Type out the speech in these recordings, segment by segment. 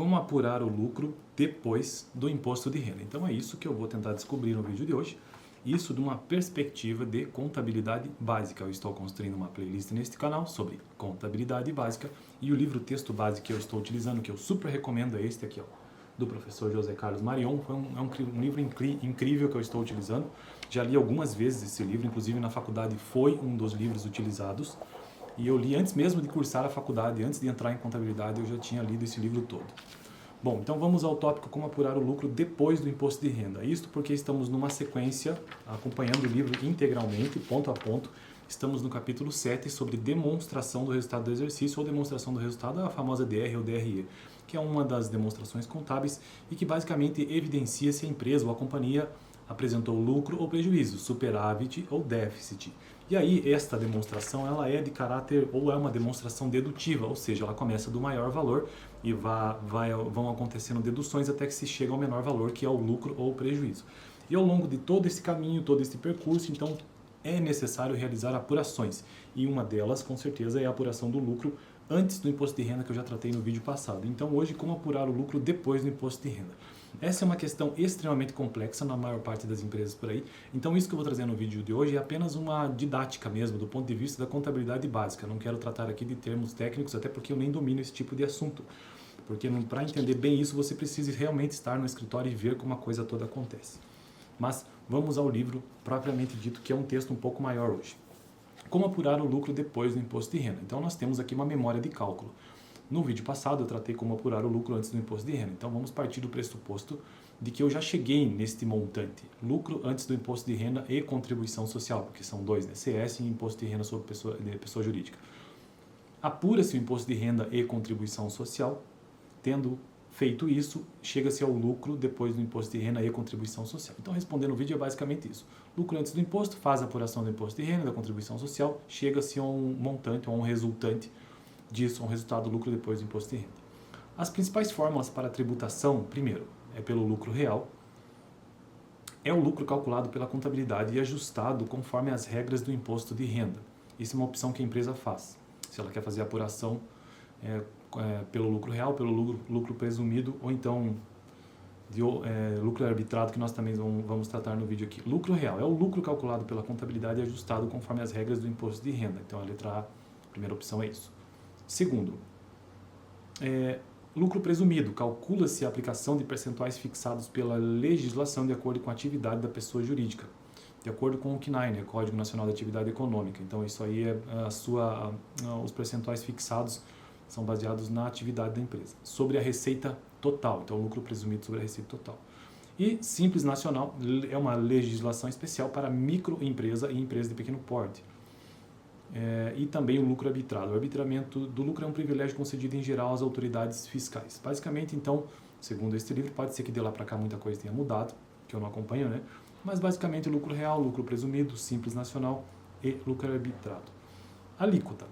Como apurar o lucro depois do imposto de renda. Então é isso que eu vou tentar descobrir no vídeo de hoje. Isso de uma perspectiva de contabilidade básica. Eu estou construindo uma playlist neste canal sobre contabilidade básica e o livro texto base que eu estou utilizando, que eu super recomendo, é este aqui, ó, do professor José Carlos Marion. É um livro incrível que eu estou utilizando. Já li algumas vezes esse livro, inclusive na faculdade foi um dos livros utilizados. E eu li antes mesmo de cursar a faculdade, antes de entrar em contabilidade, eu já tinha lido esse livro todo. Bom, então vamos ao tópico como apurar o lucro depois do imposto de renda. Isto porque estamos numa sequência, acompanhando o livro integralmente, ponto a ponto. Estamos no capítulo 7 sobre demonstração do resultado do exercício ou demonstração do resultado, a famosa DR ou DRE, que é uma das demonstrações contábeis e que basicamente evidencia se a empresa ou a companhia apresentou lucro ou prejuízo, superávit ou déficit. E aí, esta demonstração ela é de caráter, ou é uma demonstração dedutiva, ou seja, ela começa do maior valor e vão acontecendo deduções até que se chega ao menor valor, que é o lucro ou o prejuízo. E ao longo de todo esse caminho, todo esse percurso, então, é necessário realizar apurações. E uma delas, com certeza, é a apuração do lucro antes do imposto de renda, que eu já tratei no vídeo passado. Então, hoje, como apurar o lucro depois do imposto de renda. Essa é uma questão extremamente complexa na maior parte das empresas por aí. Então, isso que eu vou trazer no vídeo de hoje é apenas uma didática mesmo, do ponto de vista da contabilidade básica. Não quero tratar aqui de termos técnicos, até porque eu nem domino esse tipo de assunto. Porque para entender bem isso, você precisa realmente estar no escritório e ver como a coisa toda acontece. Mas vamos ao livro propriamente dito, que é um texto um pouco maior hoje. Como apurar o lucro depois do imposto de renda. Então, nós temos aqui uma memória de cálculo. No vídeo passado eu tratei como apurar o lucro antes do imposto de renda. Então vamos partir do pressuposto de que eu já cheguei neste montante. Lucro antes do imposto de renda e contribuição social, porque são dois, né? CS e imposto de renda sobre pessoa jurídica. Apura-se o imposto de renda e contribuição social. Tendo feito isso, chega-se ao lucro depois do imposto de renda e contribuição social. Então, respondendo o vídeo é basicamente isso. Lucro antes do imposto, faz a apuração do imposto de renda, da contribuição social, chega-se a um montante, a um resultante disso, um resultado do lucro depois do imposto de renda. As principais fórmulas para a tributação, primeiro, é pelo lucro real, é o lucro calculado pela contabilidade e ajustado conforme as regras do imposto de renda. Isso é uma opção que a empresa faz. Se ela quer fazer a apuração pelo lucro real, pelo lucro presumido, ou então de lucro arbitrado, que nós também vamos tratar no vídeo aqui. Lucro real é o lucro calculado pela contabilidade e ajustado conforme as regras do imposto de renda. Então a letra A, a primeira opção é isso. Segundo, lucro presumido. Calcula-se a aplicação de percentuais fixados pela legislação de acordo com a atividade da pessoa jurídica, de acordo com o CNAE, né, Código Nacional da Atividade Econômica. Então, isso aí os percentuais fixados são baseados na atividade da empresa. Sobre a receita total, então, o lucro presumido sobre a receita total. E Simples Nacional é uma legislação especial para microempresa e empresa de pequeno porte. E também o lucro arbitrado. O arbitramento do lucro é um privilégio concedido em geral às autoridades fiscais. Basicamente, então, segundo este livro, pode ser que de lá para cá muita coisa tenha mudado, que eu não acompanho, né? Mas basicamente lucro real, lucro presumido, Simples Nacional e lucro arbitrado. Alíquota.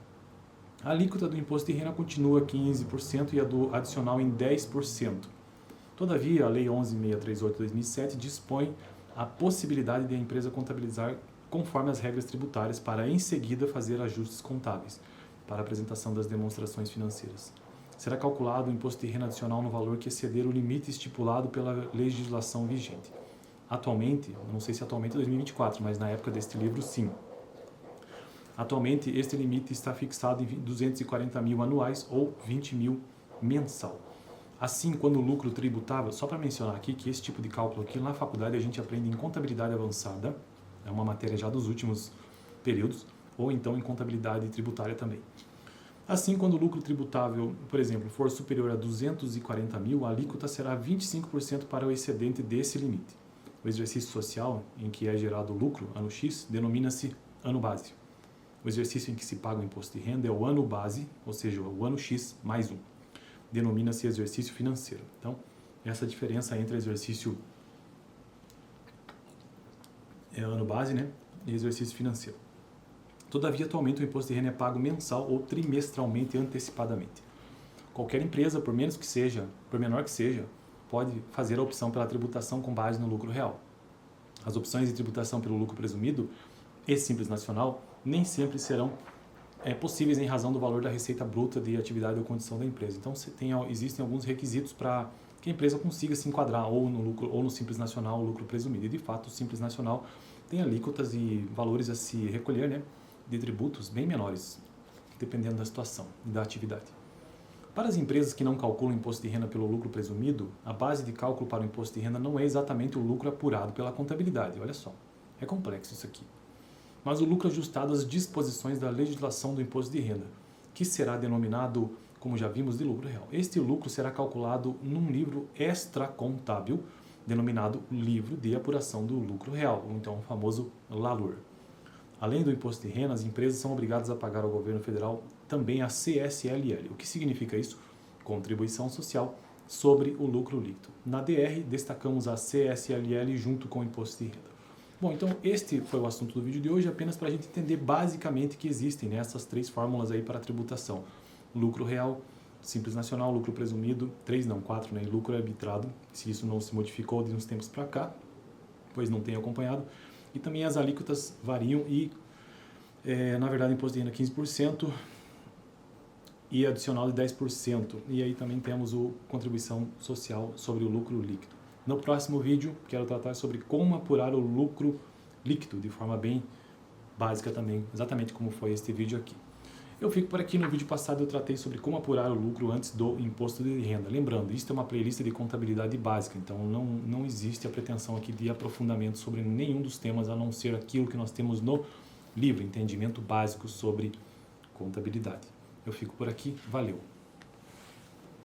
A alíquota do imposto de renda continua 15% e a do adicional em 10%. Todavia, a Lei 11.638 de 2007 dispõe a possibilidade de a empresa contabilizar conforme as regras tributárias para, em seguida, fazer ajustes contábeis para a apresentação das demonstrações financeiras. Será calculado o imposto de renda adicional no valor que exceder o limite estipulado pela legislação vigente. Atualmente, não sei se atualmente é 2024, mas na época deste livro, sim. Atualmente, este limite está fixado em 240 mil anuais ou 20 mil mensal. Assim, quando o lucro tributável, só para mencionar aqui que esse tipo de cálculo aqui na faculdade a gente aprende em contabilidade avançada, é uma matéria já dos últimos períodos, ou então em contabilidade tributária também. Assim, quando o lucro tributável, por exemplo, for superior a 240 mil, a alíquota será 25% para o excedente desse limite. O exercício social em que é gerado o lucro, ano X, denomina-se ano base. O exercício em que se paga o imposto de renda é o ano base, ou seja, o ano X mais 1. Denomina-se exercício financeiro. Então, essa diferença entre exercício ano base, né, e exercício financeiro. Todavia, atualmente o imposto de renda é pago mensal ou trimestralmente antecipadamente. Qualquer empresa, por menor que seja, pode fazer a opção pela tributação com base no lucro real. As opções de tributação pelo lucro presumido e Simples Nacional nem sempre serão possíveis em razão do valor da receita bruta de atividade ou condição da empresa. Então, existem alguns requisitos para que a empresa consiga se enquadrar ou no lucro ou no Simples Nacional, o lucro presumido. E, de fato, o Simples Nacional tem alíquotas e valores a se recolher, né, de tributos bem menores, dependendo da situação e da atividade. Para as empresas que não calculam o imposto de renda pelo lucro presumido, a base de cálculo para o imposto de renda não é exatamente o lucro apurado pela contabilidade. Olha só, é complexo isso aqui. Mas o lucro ajustado às disposições da legislação do imposto de renda, que será denominado, como já vimos, de lucro real. Este lucro será calculado num livro extracontábil, denominado Livro de Apuração do Lucro Real, ou então o famoso LALUR. Além do imposto de renda, as empresas são obrigadas a pagar ao governo federal também a CSLL. O que significa isso? Contribuição Social sobre o lucro líquido. Na DR, destacamos a CSLL junto com o imposto de renda. Bom, então este foi o assunto do vídeo de hoje, apenas para a gente entender basicamente que existem, né, essas três fórmulas aí para a tributação. Lucro real, Simples Nacional, lucro presumido, 4, né, e lucro arbitrado, se isso não se modificou de uns tempos para cá, pois não tenho acompanhado. E também as alíquotas variam e, na verdade, o imposto de renda 15% e adicional de 10%. E aí também temos a contribuição social sobre o lucro líquido. No próximo vídeo, quero tratar sobre como apurar o lucro líquido de forma bem básica também, exatamente como foi este vídeo aqui. Eu fico por aqui. No vídeo passado eu tratei sobre como apurar o lucro antes do imposto de renda. Lembrando, isso é uma playlist de contabilidade básica, então não existe a pretensão aqui de aprofundamento sobre nenhum dos temas, a não ser aquilo que nós temos no livro, Entendimento Básico sobre Contabilidade. Eu fico por aqui, valeu!